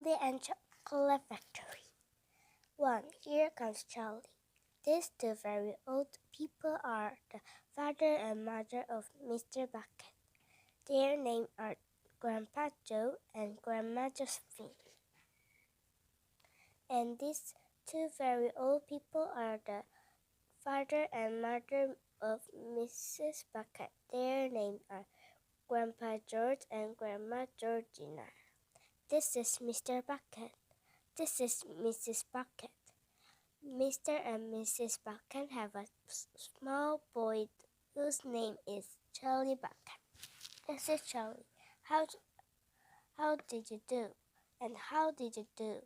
Charlie and Chocolate Factory. 1. Here comes Charlie. These two very old people are the father and mother of Mr. Bucket. Their names are Grandpa Joe and Grandma Josephine. And these two very old people are the father and mother of Mrs. Bucket. Their names are Grandpa George and Grandma Georgina. This is Mr. Bucket. This is Mrs. Bucket. Mr. and Mrs. Bucket have a small boy whose name is Charlie Bucket. This is Charlie. How did you do? And how did you do?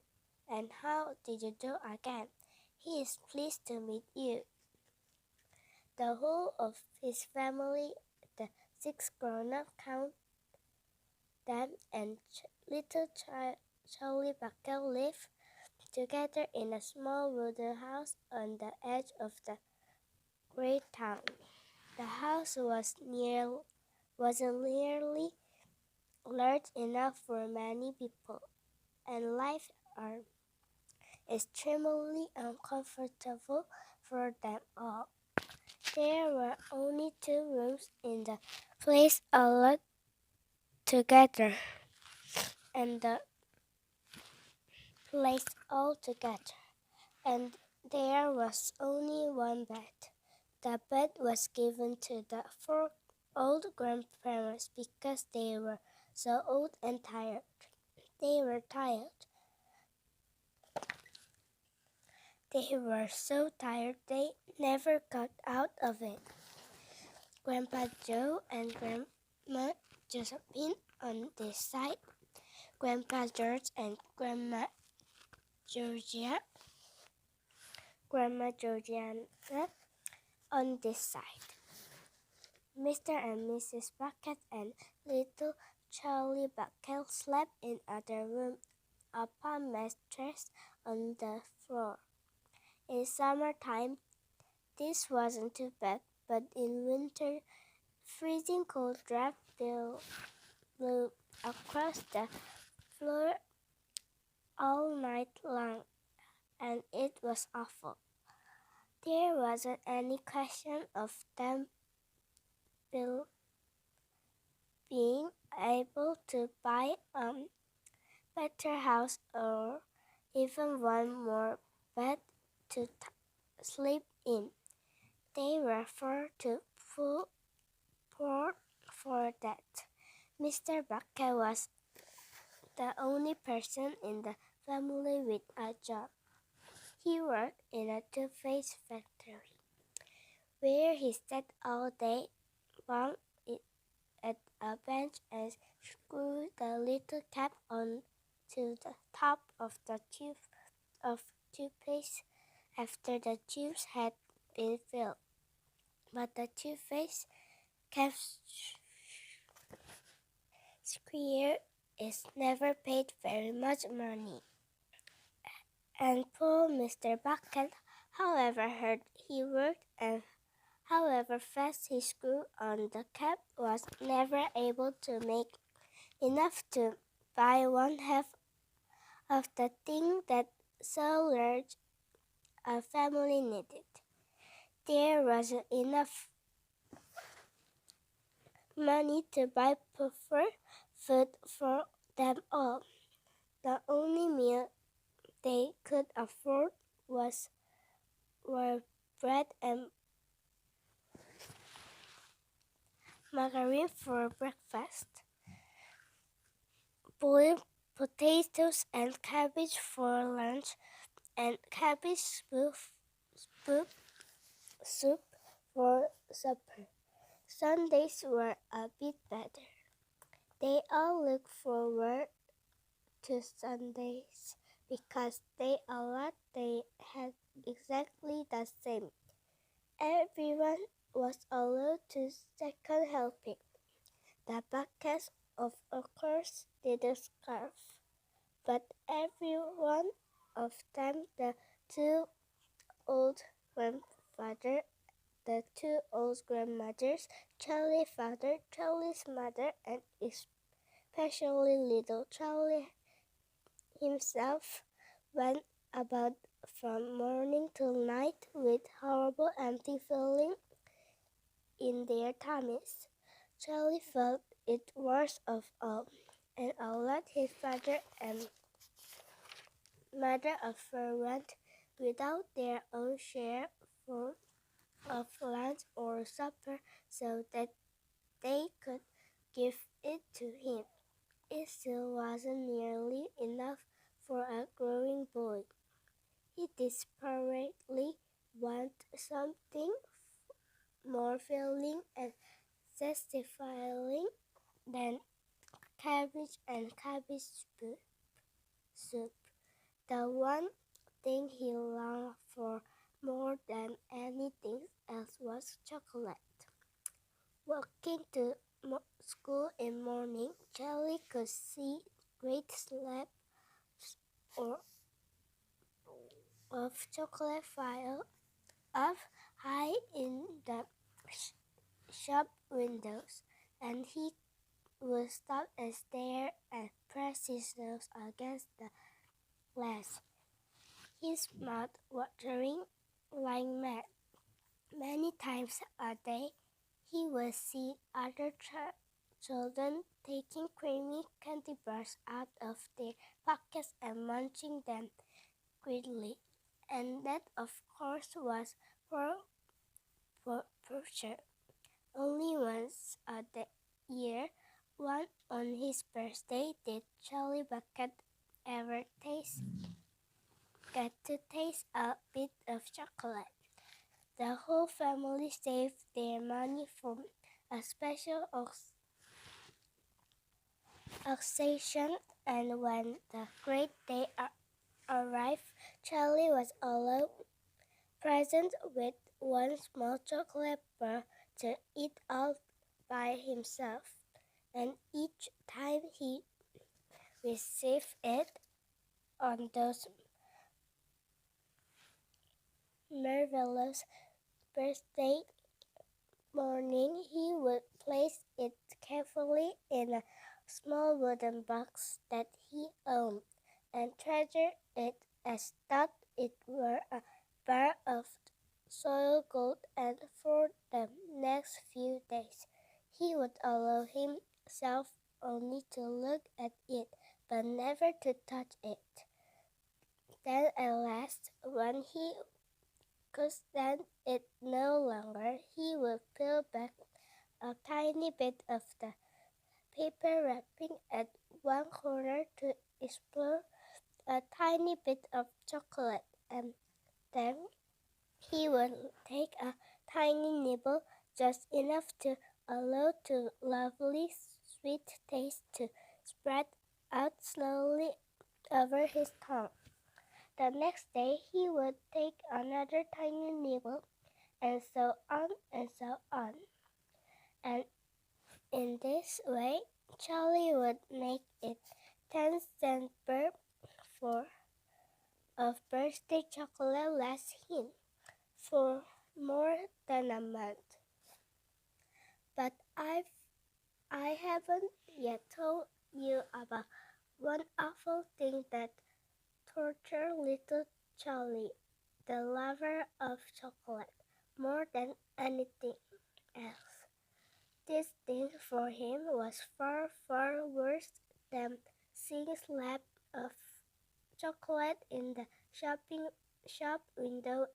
And how did you do again? He is pleased to meet you. The whole of his family, the 6 grown-up, count them, and little Charlie Bucket live together in a small wooden house on the edge of the great town. The house wasn't nearly large enough for many people, and life are extremely uncomfortable for them all. There were only 2 rooms in the place all together, and there was only one bed. The bed was given to the 4 old grandparents because they were so old and tired. They were so tired they never got out of it. Grandpa Joe and Grandma Josephine on this side, Grandpa George and Grandma Georgiana on this side. Mr. and Mrs. Bucket and little Charlie Bucket slept in other room upon mattresses on the floor. In summertime, this wasn't too bad, but in winter, freezing cold draft blew across the floor all night long, and it was awful. There wasn't any question of them being able to buy a better house or even one more bed to sleep in. They were far too poor for that. Mr. Bucket was the only person in the family with a job. He worked in a toothpaste factory, where he sat all day long at a bench and screwed the little cap on to the top of the tube of toothpaste after the tubes had been filled. But the toothpaste cap's squire is never paid very much money. And poor Mr. Bucket, however hard he worked and however fast he screwed on the cap, was never able to make enough to buy one half of the thing that so large a family needed. There wasn't enough money to buy proper food for them all. The only meal they could afford were bread and margarine for breakfast, boiled potatoes and cabbage for lunch, and cabbage soup for supper. Sundays were a bit better. They all looked forward to Sundays because they had exactly the same. Everyone was allowed to second helping. The Buckets, of course, didn't scarf, but every one of them, the 2 old grandfathers, the 2 old grandmothers, Charlie's father, Charlie's mother, and especially little Charlie himself went about from morning till night with horrible empty feeling in their tummies. Charlie felt it worst of all, and allowed his father and mother of went without their own share of lunch or supper so that they could give it to him. It still wasn't nearly enough for a growing boy. He desperately wanted something more filling and satisfying than cabbage and cabbage soup. The one thing he longed for more than anything else was chocolate. Walking to school in morning, Charlie could see great slabs of chocolate file up high in the shop windows, and he would stop and stare and press his nose against the glass, his mouth watering like mad. Many times a day, he would see other children taking creamy candy bars out of their pockets and munching them greedily, and that, of course, was for sure. Only once a year, one on his birthday, did Charlie Bucket ever get to taste a bit of chocolate. The whole family saved their money for a special occasion, and when the great day arrived, Charlie was alone, present with one small chocolate bar to eat all by himself, and each time he received it on those marvelous birthday morning, he would place it carefully in a small wooden box that he owned, and treasure it as though it were a bar of soiled gold, and for the next few days he would allow himself only to look at it, but never to touch it. Then at last, when he could stand it no longer, he would peel back a tiny bit of the paper wrapping at one corner to explore a tiny bit of chocolate, and then he would take a tiny nibble, just enough to allow the lovely sweet taste to spread out slowly over his tongue. The next day he would take another tiny nibble, and so on and so on. And in this way, Charlie would make it 10 cents per for of birthday chocolate last him for more than a month. But I haven't yet told you about one awful thing that tortured little Charlie, the lover of chocolate, more than anything else. This thing for him was far, far worse than seeing slabs of chocolate in the shop window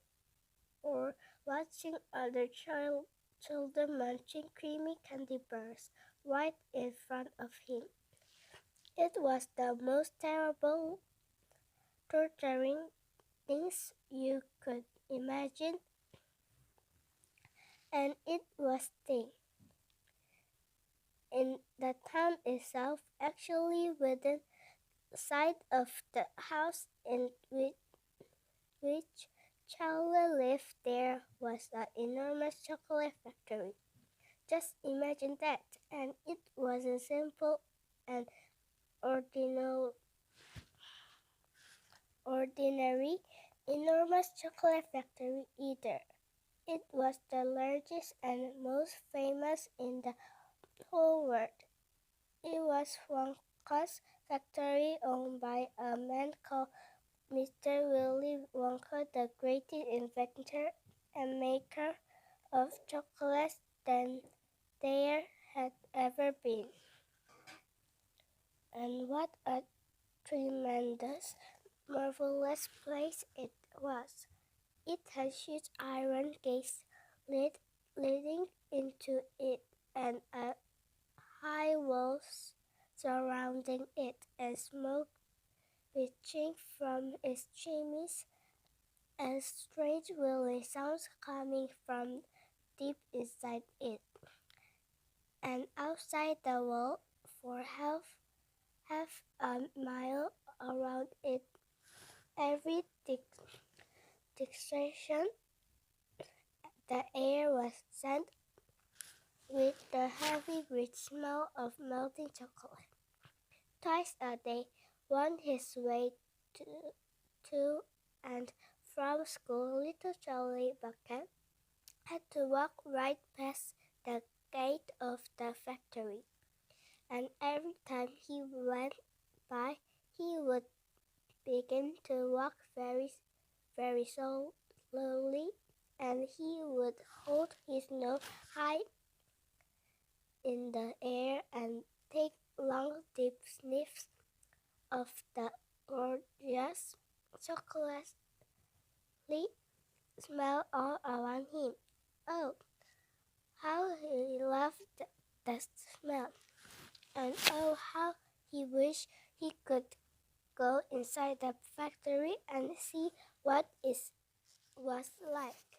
or watching other children munching creamy candy bars right in front of him. It was the most terrible, torturing things you could imagine, and it was thing in the town itself, actually within sight of the house in which Charlie lived, there was an enormous chocolate factory. Just imagine that, and it wasn't simple and ordinary enormous chocolate factory either. It was the largest and most famous in the whole world. It was one Wonka's factory owned by a man called Mr. Willy Wonka, the greatest inventor and maker of chocolates than there had ever been. And what a tremendous, marvelous place it was. It had huge iron gates leading into it and a high walls surrounding it, and smoke reaching from its chimneys, and strange whirling sounds coming from deep inside it. And outside the wall, for half a mile around it, every direction, the air was sent with the heavy, rich smell of melting chocolate. Twice a day, on his way to and from school, little Charlie Bucket had to walk right past the gate of the factory. And every time he went by, he would begin to walk very, very slowly, and he would hold his nose high in the air and take long, deep sniffs of the gorgeous chocolate smell all around him. Oh, how he loved the smell! And oh, how he wished he could go inside the factory and see what it was like.